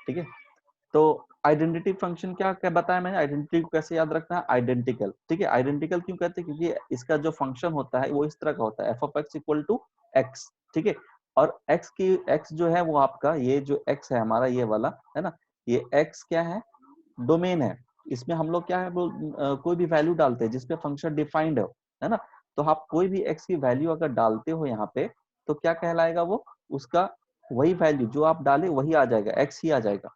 ठीक है। तो आइडेंटिटी फंक्शन क्या क्या बताया मैंने, आइडेंटिटी को कैसे याद रखना है, आइडेंटिकल। ठीक है, आइडेंटिकल क्यों कहते हैं, क्योंकि इसका जो फंक्शन होता है वो इस तरह का होता है, f of x equal to x. ठीक है, और एक्स जो है वो आपका, ये जो एक्स है हमारा ये वाला है ना, ये एक्स क्या है, डोमेन है। इसमें हम लोग क्या है वो कोई भी वैल्यू डालते हैं जिसपे फंक्शन डिफाइंड है ना। तो आप कोई भी एक्स की वैल्यू अगर डालते हो यहाँ पे, तो क्या कहलाएगा वो, उसका वही वैल्यू जो आप डाले वही आ जाएगा, एक्स ही आ जाएगा।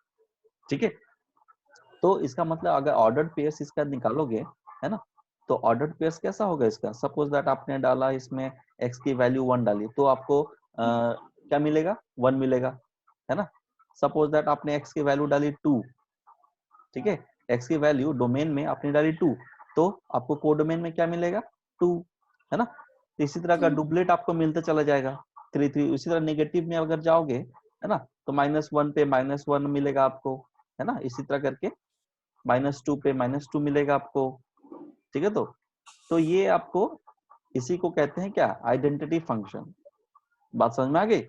ठीक है, तो इसका मतलब अगर ऑर्डर्ड पेयर्स इसका निकालोगे, है ना, तो ऑर्डर्ड पेयर्स कैसा होगा इसका, सपोज दैट आपने डाला इसमें x की वैल्यू 1 डाली, तो आपको क्या मिलेगा, 1 मिलेगा, है ना। सपोज दैट आपने x की वैल्यू डाली 2, ठीक है, x की वैल्यू डोमेन में आपने डाली 2, तो आपको कोडोमेन में क्या मिलेगा, 2, है ना। तो इसी तरह का डुप्लेट आपको मिलता चला जाएगा 3 3। इसी तरह नेगेटिव में अगर जाओगे, है ना, तो -1 पे -1 मिलेगा आपको, है ना, इसी तरह करके -2 पे -2 मिलेगा आपको। ठीक है, तो ये आपको, इसी को कहते हैं क्या, आइडेंटिटी फंक्शन। बात समझ में आ गई।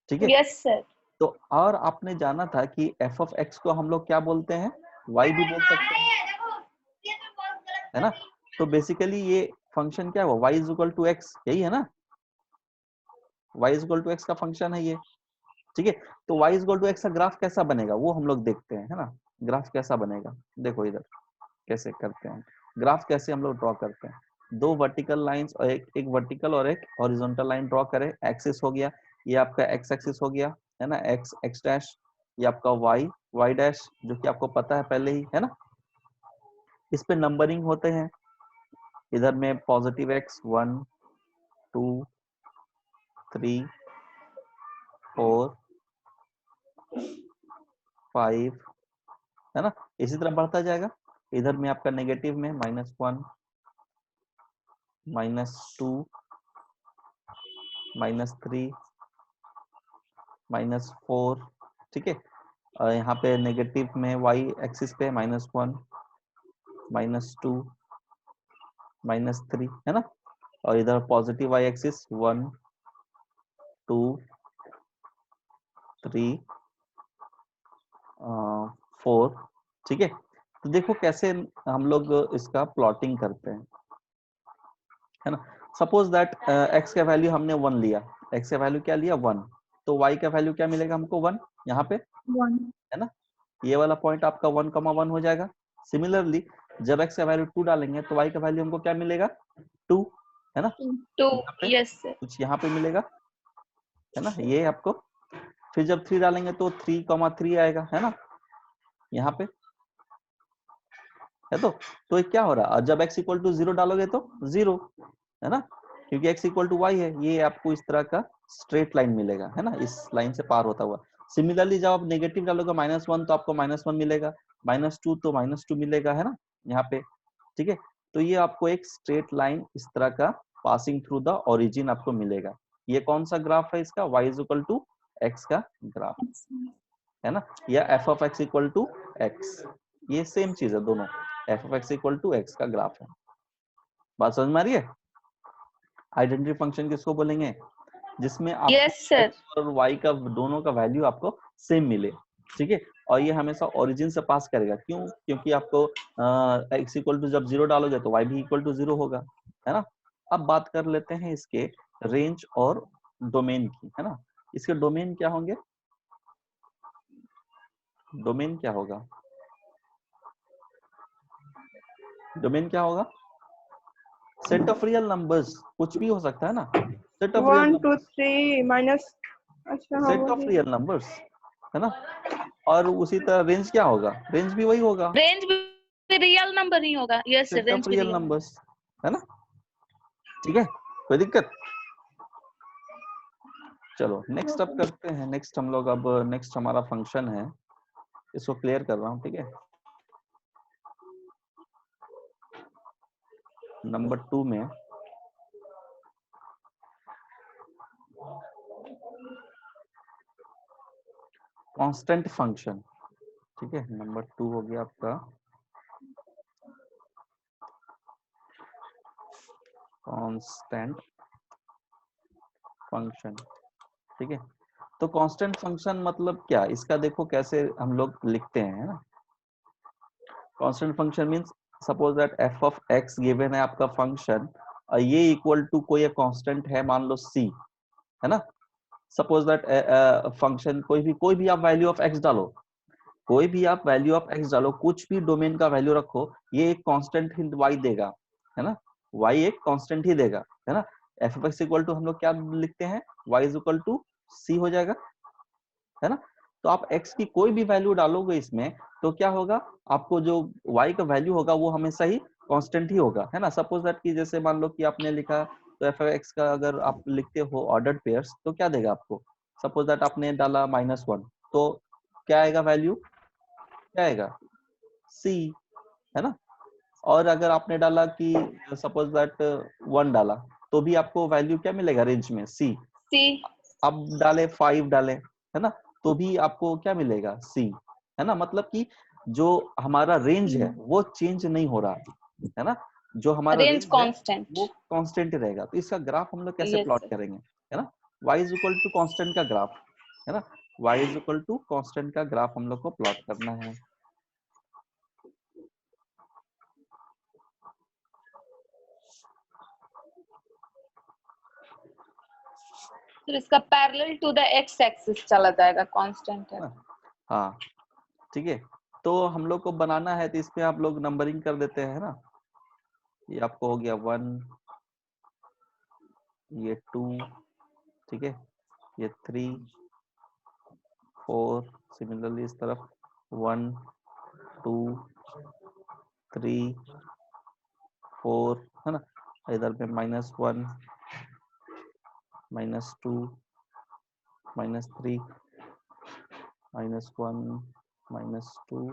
ठीक है, यस सर। तो और आपने जाना था कि एफ ऑफ एक्स को हम लोग क्या बोलते हैं, वाई भी बोल सकते हैं, है ना। तो बेसिकली ये फंक्शन क्या हुआ, y is equal to x, यही है ना, y is equal to x का फंक्शन है ये। ठीक है, तो y is equal to x का ग्राफ कैसा बनेगा वो हम लोग देखते हैं, है ना। ग्राफ कैसा बनेगा, देखो इधर कैसे करते हैं ग्राफ, कैसे हम लोग ड्रॉ करते हैं, दो वर्टिकल लाइंस और एक वर्टिकल और एक हॉरिजॉन्टल लाइन ड्रॉ करें। एक्सिस हो गया, ये आपका एक्स एक्सिस हो गया, है ना, एक्स एक्स डैश, ये आपका वाई वाई डैश, जो कि आपको पता है पहले ही, है ना। इस पे नंबरिंग होते हैं, इधर में पॉजिटिव एक्स 1 2 3 4 5, है ना, इसी तरह बढ़ता जाएगा। इधर में आपका नेगेटिव में -1 -2 -3 -4। ठीक है, और यहाँ पे नेगेटिव में y एक्सिस पे -1 -2 -3, है ना, और इधर पॉजिटिव y एक्सिस 1 2 3 4। ठीक है, तो देखो कैसे हम लोग इसका प्लॉटिंग करते हैं, है ना। सपोज दैट x का वैल्यू हमने 1 लिया, x का वैल्यू क्या लिया 1, तो y का वैल्यू क्या मिलेगा हमको 1 यहाँ पे, 1। है ना। ये वाला पॉइंट आपका 1,1 हो जाएगा। सिमिलरली जब x का वैल्यू 2 डालेंगे तो y का वैल्यू हमको क्या मिलेगा 2, है ना, 2। यहाँ पे यस सर। कुछ यहाँ पे मिलेगा, है ना, ये आपको। फिर जब 3 डालेंगे तो 3,3 आएगा, है ना, यहाँ पे है। तो ये क्या हो रहा है, जब x इक्वल टू 0 डालोगे तो 0, है ना, क्योंकि x इक्वल टू y है, ये आपको इस तरह का स्ट्रेट लाइन मिलेगा, है ना, इस लाइन से पार होता हुआ। सिमिलरली जब आप नेगेटिव डालोगे -1 तो आपको -1 मिलेगा, -2 तो -2 मिलेगा, है ना, यहाँ पे। ठीक है, तो ये आपको एक स्ट्रेट लाइन इस तरह का पासिंग थ्रू द ओरिजिन आपको मिलेगा। ये कौन सा ग्राफ है इसका, y is equal to x का ग्राफ, है ना, या f of x equal to x, ये सेम चीज है दोनों, f of x equal to x का ग्राफ है। बात समझ में आ रही है। आइडेंटिटी फंक्शन किसको बोलेंगे, जिसमें आपको यस सर। x और y का दोनों का वैल्यू आपको सेम मिले। ठीक है, और ये हमेशा ओरिजिन से पास करेगा, क्यों, क्योंकि आपको x इक्वल टू जब 0 डालोगे तो y भी इक्वल टू 0 होगा, है ना। अब बात कर लेते हैं इसके रेंज और डोमेन की, है ना। इसके डोमेन क्या होंगे, डोमेन क्या होगा, डोमेन क्या होगा, सेट ऑफ रियल नंबर्स, कुछ भी हो सकता है ना, set of real 1 2 numbers, 3 minus. अच्छा हाँ सेट ऑफ वही। रियल नंबर्स, है ना। और उसी तरह रेंज क्या होगा, रेंज भी वही होगा, रेंज भी रियल नंबर ही होगा। Yes sir, set of range भी रियल रियल। नंबर्स, है ना। ठीक है, कोई दिक्कत। चलो नेक्स्ट अप करते हैं, नेक्स्ट हम लोग अब नेक्स्ट हमारा फंक्शन है, इसको क्लियर कर रहा हूँ। ठीक है, नंबर 2 में कांस्टेंट फंक्शन। ठीक है, नंबर 2 हो गया आपका कांस्टेंट फंक्शन। ठीक है, तो कांस्टेंट फंक्शन मतलब क्या, इसका देखो कैसे हम लोग लिखते हैं, है ना। Constant function means suppose that f of x given है आपका फंक्शन, ये इक्वल टू कोई एक कांस्टेंट है, मान लो c, है ना। सपोज दैट फंक्शन कोई भी आप वैल्यू ऑफ x डालो, कोई भी आप वैल्यू ऑफ x डालो, कुछ भी डोमेन का वैल्यू रखो, ये एक कांस्टेंट ही y देगा, है ना। y एक कांस्टेंट ही देगा, है ना। f of x equal to हम लोग क्या लिखते हैं, y is equal to c हो जाएगा, है ना। तो आप x की कोई भी वैल्यू डालोगे इसमें, तो क्या होगा, आपको जो y का वैल्यू होगा वो हमेशा ही कांस्टेंट ही होगा, है ना। सपोज दैट कि जैसे मान लो कि आपने लिखा, तो एफ एक्स का अगर आप लिखते हो ऑर्डर्ड पेयर्स, तो क्या देगा आपको, सपोज दैट आपने डाला -1, तो क्या आएगा वैल्यू, क्या आएगा c, है ना। और अगर आपने डाला कि सपोज दैट 1 डाला, तो भी आपको वैल्यू क्या मिलेगा रेंज में c। सी। अब डाले 5 डाले, है ना, तो भी आपको क्या मिलेगा c, है ना। मतलब कि जो हमारा रेंज है वो चेंज नहीं हो रहा है ना, जो हमारा रेंज रेंज है कांस्टेंट। वो कांस्टेंट ही रहेगा। तो इसका ग्राफ हम लोग कैसे यस प्लॉट सर। करेंगे, है ना, y is equal to constant का ग्राफ, है ना, y is equal to constant का ग्राफ हम लोग को प्लॉट करना है। फिर इसका parallel to the x axis चला जाएगा, कांस्टेंट है। हाँ ठीक है, तो हम लोग को बनाना है, तो इसमें आप लोग नंबरिंग कर देते हैं ना। ये आपको हो गया 1, ये 2, ठीक है, ये 3, 4, सिमिलरली इस तरफ 1, 2, 3, 4, है ना। इधर पे -1, -2, -3, -1, -2,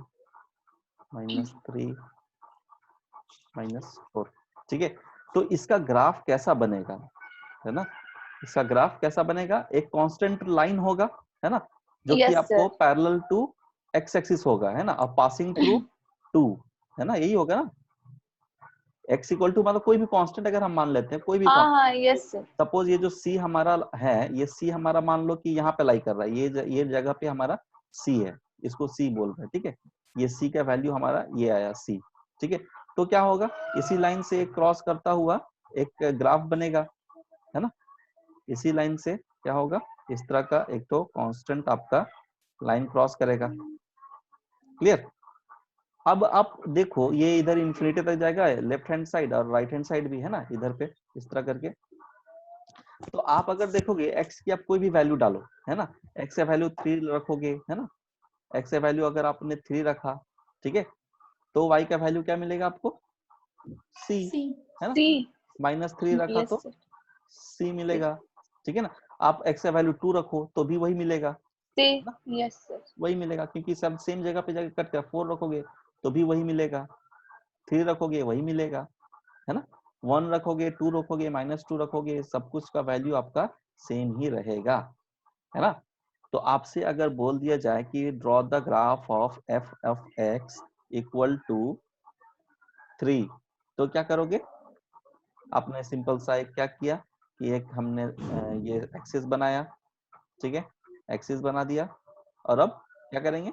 -3, -4, ठीक है। तो इसका ग्राफ कैसा बनेगा, है ना, इसका ग्राफ कैसा बनेगा, एक कांस्टेंट लाइन होगा, है ना, जो कि यस आपको sir. Parallel to x axis होगा, है ना, और पासिंग थ्रू 2, है ना, यही होगा ना। x इक्वल टू मतलब कोई भी कांस्टेंट अगर हम मान लेते हैं, कोई भी हाँ कांस्टेंट, हाँ यस सर। सपोज ये जो c हमारा है, ये c हमारा मान लो कि यहाँ पे लाई कर रहा है, ये जगह पे हमारा c है, इसको c बोल रहे हैं, ठीक है। ये c का वैल्यू हमारा ये आया c, ठीक है। तो क्या होगा, इसी लाइन से क्रॉस करता हुआ एक ग्राफ बनेगा, है ना। इसी लाइन से क्या होगा, इस तरह का एक तो कांस्टेंट आपका लाइन क्रॉस करेगा, क्लियर। अब आप देखो, ये इधर इन्फिनिटी तक जाएगा, लेफ्ट हैंड साइड और राइट हैंड साइड भी, है ना, इधर पे इस तरह करके। तो आप अगर देखोगे x की आप कोई भी वैल्यू डालो, है ना, x का वैल्यू 3 रखोगे, है ना, x का वैल्यू अगर आपने 3 रखा, ठीक है, तो y का वैल्यू क्या मिलेगा आपको, c, सी। है ना, सी। -3 रखा यस तो सर। c मिलेगा, ठीक है ना। आप x का वैल्यू 2 रखो तो भी वही मिलेगा, सी। है ना, यस सर। वही मिलेगा, क्योंकि सब सेम जगह पे जाके कट कर 4 रखोगे तो भी वही मिलेगा, 3 रखोगे वही मिलेगा, है ना, 1 रखोगे, 2 रखोगे, -2 रखोगे, सब कुछ का वैल्यू आपका सेम ही रहेगा, है ना। तो आपसे अगर बोल दिया जाए कि draw the graph of f of x equal to 3, तो क्या करोगे, आपने सिंपल सा एक क्या किया कि एक हमने ये एक्सिस बनाया, ठीक है, एक्सिस बना दिया, और अब क्या करेंगे,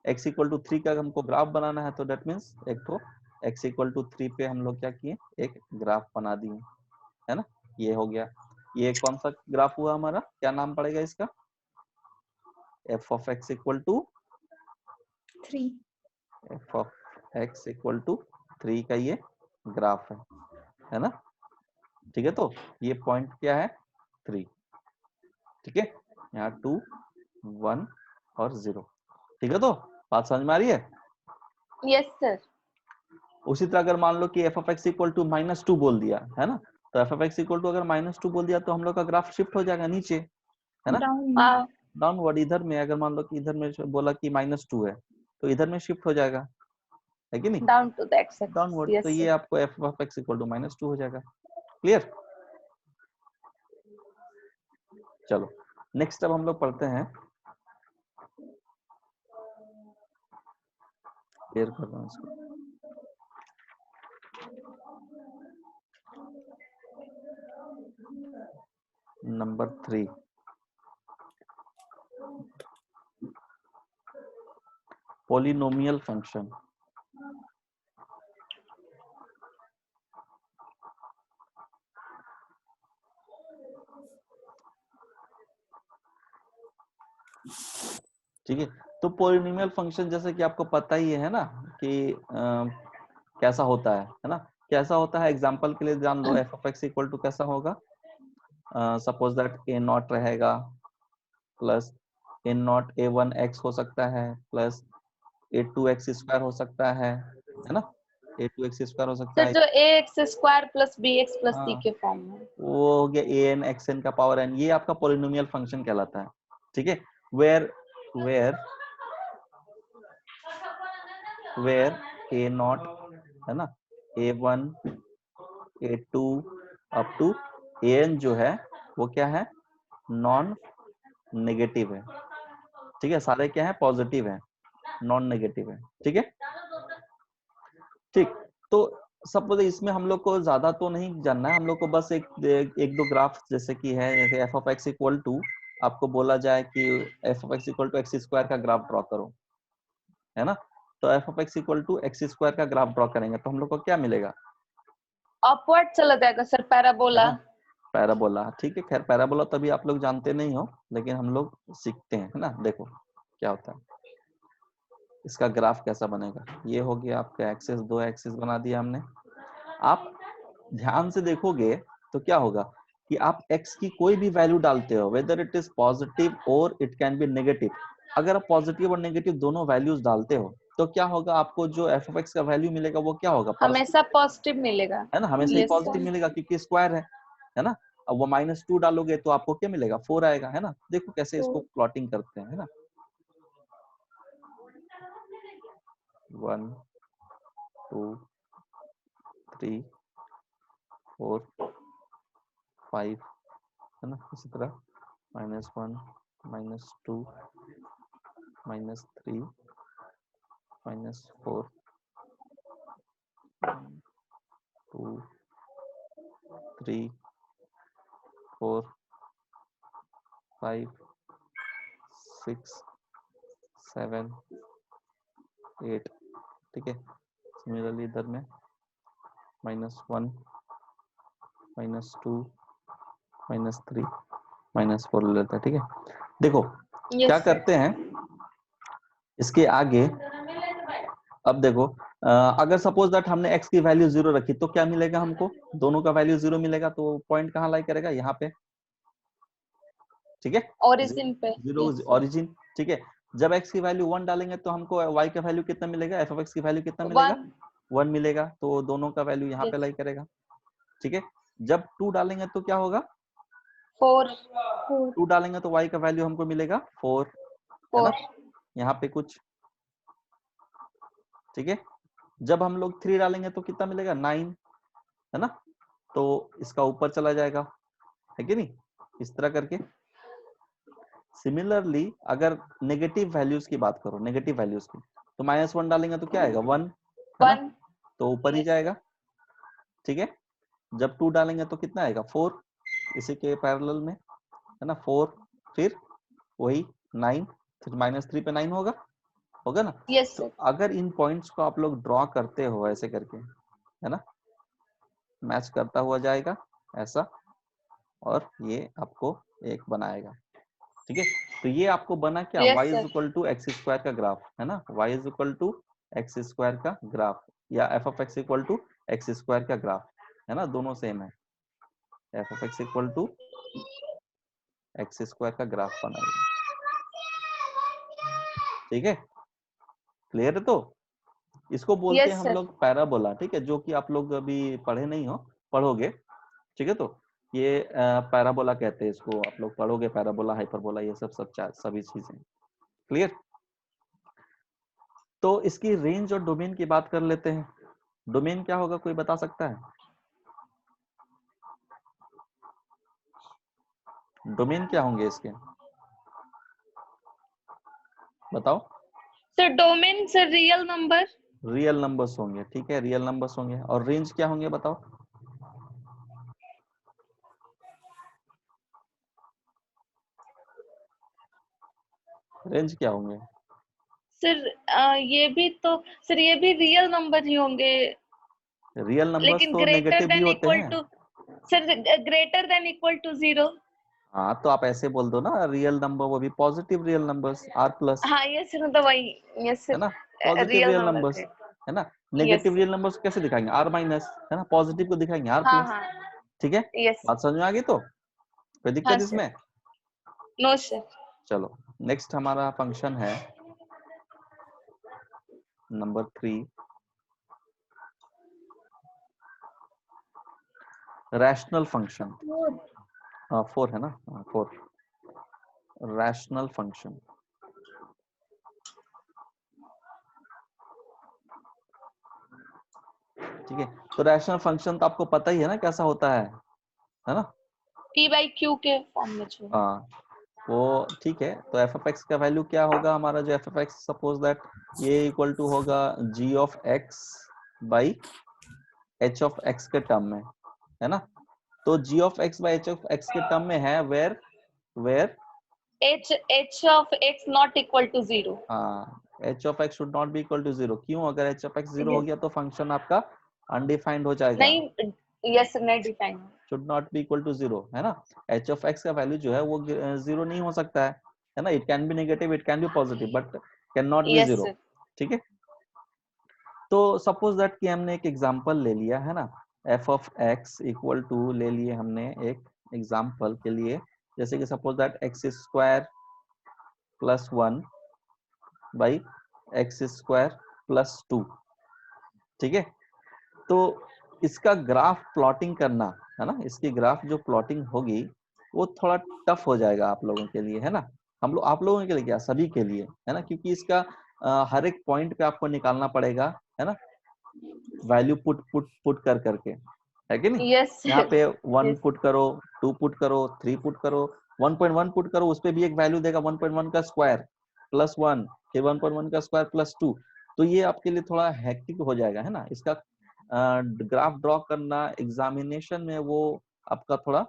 x इक्वल टू 3 का हमको ग्राफ बनाना है, तो दैट मीन्स एक तो x इक्वल टू 3 पे हम लोग क्या किए, एक ग्राफ बना दिए, है ना। ये हो गया, ये कौन सा ग्राफ हुआ हमारा, क्या नाम पड़ेगा इसका, f of x equal to 3। f of x equal to 3 का ये ग्राफ है ना, ठीक है। तो ये पॉइंट क्या है, 3, ठीक है, यहाँ 2, 1 और 0, ठीक है। तो बात समझ में आ रही है। Yes sir. उसी तरह अगर मान लो कि f of x equal to -2 बोल दिया, है ना, तो f of x equal to अगर -2 बोल दिया, तो हम लोग का ग्राफ शिफ्ट हो जाएगा नीचे, है ना, डाउन। हाँ। डाउनवर्ड। इधर में अगर मान लो कि इधर में बोला कि -2 है, तो इधर में शिफ्ट हो जाएगा, है कि नहीं, down to the x axis. Downward. तो यस ये सर। आपको f of x equal to -2 हो जाएगा, क्लियर। चलो नेक्स्ट अब हम लोग पढ़ते हैं, क्लियर कर रहा हूँ इसको। Number 3, polynomial function. ठीक है, तो पॉलिनोमियल फंक्शन जैसे कि आपको पता ही है ना कि कैसा होता है ना, कैसा होता है, एग्जांपल के लिए जान लो, F of x equal to कैसा होगा, सपोज दैट ए नॉट रहेगा plus A not A one X हो सकता है plus A two x square हो सकता है ना, ए टू एक्स स्क्वायर हो सकता सर है, जो ax square plus bx plus c हाँ के फॉर्म में। वो हो गया ए एन एक्स एन का पावर एन, ये आपका पॉलिनोमियल फंक्शन कहलाता है। ठीक है, where where where A not है ना, A one A two up to A N जो है वो क्या है, नॉन नेगेटिव है। ठीक है, सारे क्या है, पॉजिटिव है, नॉन नेगेटिव है। ठीक है, ठीक, तो सपोज इसमें हम लोग को ज्यादा तो नहीं जानना है, हम लोग को बस एक दो ग्राफ जैसे कि है, जैसे f of x equal to आपको बोला जाए कि f of x equal to x square का ग्राफ ड्रॉ करो, है ना, तो F of x equal to x square का ग्राफ ड्रॉ करेंगे तो हम लोग को क्या मिलेगा, अपवर्ड चला जाएगा सर, है पैराबोला। ना, पैराबोला। ठीक है, खैर पैराबोला तभी आप लोग जानते नहीं हो, लेकिन हम लोग सीखते हैं, है ना। देखो क्या होता है, इसका ग्राफ कैसा बनेगा, ये हो गया आपका एक्सिस, दो एक्सिस बना दिया हमने। आप ध्यान से देखोगे तो क्या होगा कि आप x की कोई भी वैल्यू डालते हो, वेदर इट इज पॉजिटिव और इट कैन बी नेगेटिव, अगर आप पॉजिटिव और नेगेटिव दोनों वैल्यूज डालते हो तो क्या होगा, आपको जो एफ ऑफ एक्स का वैल्यू मिलेगा वो क्या होगा, पॉजिटिव, हमेशा पॉजिटिव मिलेगा। है ना, हमेशा ही यस पॉजिटिव सर। मिलेगा क्योंकि स्क्वायर है ना। अब वो -2 डालोगे तो आपको क्या मिलेगा, 4 आएगा, है ना। देखो कैसे इसको प्लॉटिंग करते हैं, है ना, 1 2 3 4 5, है ना, इसी तरह -1 -2 -3 -4 2 3 4 5 6 7 8। ठीक है, सिमिलरली इधर में -1 -2 -3 -4 ले लेता है। ठीक है, देखो क्या यस सर। करते हैं इसके आगे, अब देखो अगर सपोज दैट हमने x की वैल्यू 0 रखी तो क्या मिलेगा हमको, दोनों का वैल्यू 0 मिलेगा, तो पॉइंट कहाँ लाई करेगा, यहाँ पे। ठीक है, ओरिजिन पे। Zero yes sir. ओरिजिन। ठीक है, जब x की वैल्यू 1 डालेंगे तो हमको y का वैल्यू कितना मिलेगा, f ऑफ x की वैल्यू कितना मिलेगा, 1। 1 मिलेगा, तो दोनों का वैल्यू यहाँ पे यस। लाई करेगा। ठीक है, जब 2 डालेंगे तो क्या होगा, 4। 2 डालेंगे तो y का वैल्यू हमको मिलेगा 4, है ना, 4। यहाँ पे कुछ। ठीक है, जब हम लोग 3 डालेंगे तो कितना मिलेगा, 9, है ना, तो इसका ऊपर चला जाएगा, है कि नहीं, इस तरह करके। सिमिलरली अगर नेगेटिव वैल्यूज की बात करो, नेगेटिव वैल्यूज की, तो -1 डालेंगे तो क्या आएगा, 1, है ना, 1। तो ऊपर ही यस सर। जाएगा। ठीक है, जब 2 डालेंगे तो कितना आएगा, 4, इसी के पैरेलल में, है ना, 4, फिर वही 9, फिर -3 पे 9 होगा, होगा ना। यस तो सर। अगर इन पॉइंट्स को आप लोग ड्रॉ करते हो ऐसे करके, है ना, मैच करता हुआ जाएगा ऐसा, और ये आपको एक बनाएगा। ठीक है, तो ये आपको बना क्या, y yes is sir. Equal to x square का ग्राफ, है ना, y is equal to x square का ग्राफ, या f of x equal to x square का ग्राफ, है ना, दोनों सेम है, f of x equal to x square का ग्राफ बनाएगा। ठीक है, क्लियर है, तो इसको बोलते हैं यस हम सर। लोग पैराबोला। ठीक है, जो कि आप लोग अभी पढ़े नहीं हो, पढ़ोगे। ठीक है, तो ये पैराबोला कहते हैं इसको, आप लोग पढ़ोगे, पैराबोला, हाइपरबोला, ये सभी चीजें। क्लियर, तो इसकी रेंज और डोमेन की बात कर लेते हैं। डोमेन क्या होगा, कोई बता सकता है, डोमेन क्या होंगे इसके, बताओ। Sir domain sir real number. Real numbers होंगे, ठीक है, रियल नंबर्स होंगे। और रेंज क्या होंगे, बताओ। रेंज क्या होंगे, सर ये भी तो सर ये भी रियल नंबर ही होंगे, रियल नंबर्स लेकिन तो ग्रेटर नेगेटिव भी देन होते इक्वल हैं। To, sir greater than equal to 0। हाँ तो आप ऐसे बोल दो ना, रियल नंबर वो भी positive real numbers are plus, हाँ यस सर, मतलब वही, यस है सर, ना, positive real real number numbers, थे। है ना। Yes negative sir, real numbers कैसे दिखाएंगे, आर माइनस, है ना, पॉजिटिव को दिखाएंगे आर हाँ प्लस। हाँ ठीक है, यस, बात समझ में आ गई? तो कोई हाँ दिक्कत सर, इसमें? No sir. चलो नेक्स्ट हमारा फंक्शन है नंबर 3, रैशनल फंक्शन। 4 है ना, 4, रैशनल फंक्शन। ठीक है, तो रैशनल फंक्शन तो आपको पता ही है ना कैसा होता है ना। पी बाई क्यू के फॉर्म में जो, हाँ वो ठीक है, तो एफ ऑफ एक्स का वैल्यू क्या होगा हमारा, जो F of X, suppose that ये इक्वल टू होगा G of X by H of X के टर्म में, है ना। तो G of X by H of X के टर्म में है where where H of X not equal to 0। हाँ, H of x should not be equal to 0। क्यों? अगर एच ऑफ एक्स 0 हो यस, गया तो फंक्शन आपका अनडिफाइंड हो जाएगा, नहीं, यस सर, नहीं define. Should not be equal to 0, है ना। एच ऑफ एक्स का वैल्यू जो है वो 0 नहीं हो सकता है ना। It can be negative, it can be positive, but can not be yes 0। Sir, ठीक है, तो सपोज दैट कि हमने एक एग्जांपल ले लिया है ना, f of x equal to ले लिए हमने एक एग्जांपल के लिए, जैसे कि suppose that x square plus 1 by x square plus 2। ठीक है, तो इसका ग्राफ प्लॉटिंग करना, है ना, इसकी ग्राफ जो प्लॉटिंग होगी वो थोड़ा टफ हो जाएगा आप लोगों के लिए, है ना। हम लोग, आप लोगों के लिए क्या, सभी के लिए, है ना, क्योंकि इसका हर एक पॉइंट पे आपको निकालना पड़ेगा, है ना, वैल्यू पुट पुट पुट कर करके, है कि नहीं। यस यहाँ सर, पे 1 यस, पुट करो, 2 पुट करो, 3 पुट करो, 1.1 पुट करो, उस पे भी एक वैल्यू देगा 1.1 का स्क्वायर प्लस 1, फिर 1.1 का स्क्वायर प्लस 2। तो ये आपके लिए थोड़ा हेक्टिक हो जाएगा, है ना। इसका ग्राफ ड्रॉ करना एग्जामिनेशन में वो आपका थोड़ा,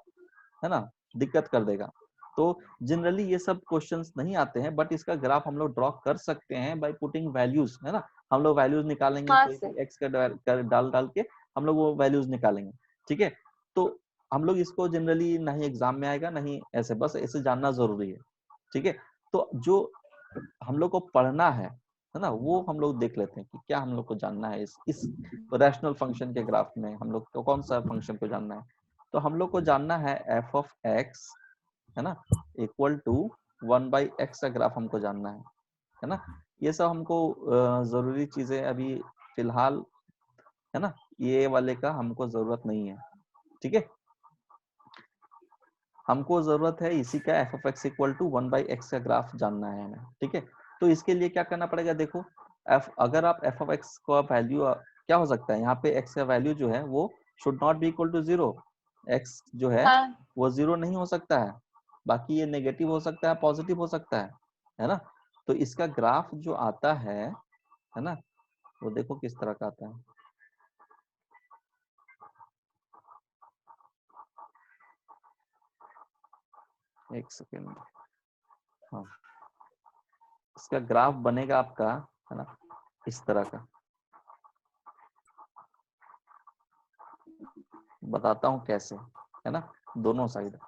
है ना, दिक्कत कर देगा। तो जनरली ये सब क्वेश्चंस नहीं आते हैं, बट इसका ग्राफ हम लोग ड्रॉ कर सकते हैं बाय पुटिंग वैल्यूज, है ना। हम लोग वैल्यूज निकालेंगे, हाँ कोई सर, भी एक्स का डाल डाल के हम लोग वो वैल्यूज निकालेंगे। ठीक है, तो हम लोग इसको जनरली नहीं एग्जाम में आएगा, नहीं ऐसे, बस ऐसे जानना जरूरी है। ठीक है, तो जो हम लोग को पढ़ना है ना, वो हम लोग देख लेते हैं कि क्या हम लोग को जानना है इस रैशनल फंक्शन के ग्राफ में हम लोग को कौन सा फंक्शन को जानना है। तो हम लोग को जानना है एफ ऑफ एक्स, है ना, इक्वल टू 1/x का ग्राफ हमको जानना है ना। ये सब हमको जरूरी चीजें अभी फिलहाल, है ना, ये वाले का हमको जरूरत नहीं है। ठीक है, हमको जरूरत है इसी का f of x equal to 1/x का ग्राफ जानना है हमें। ठीक है, तो इसके लिए क्या करना पड़ेगा, देखो अगर आप एफ ऑफ एक्स का वैल्यू क्या हो सकता है, यहाँ पे एक्स का वैल्यू जो है वो should not be equal to 0। X जो है हाँ वो 0 नहीं हो सकता है, बाकी ये नेगेटिव हो सकता है, पॉजिटिव हो सकता है ना। तो इसका ग्राफ जो आता है ना, वो देखो किस तरह का आता है। एक सेकेंड, हाँ, इसका ग्राफ बनेगा आपका, है ना, इस तरह का। बताता हूँ कैसे, है ना, दोनों साइड।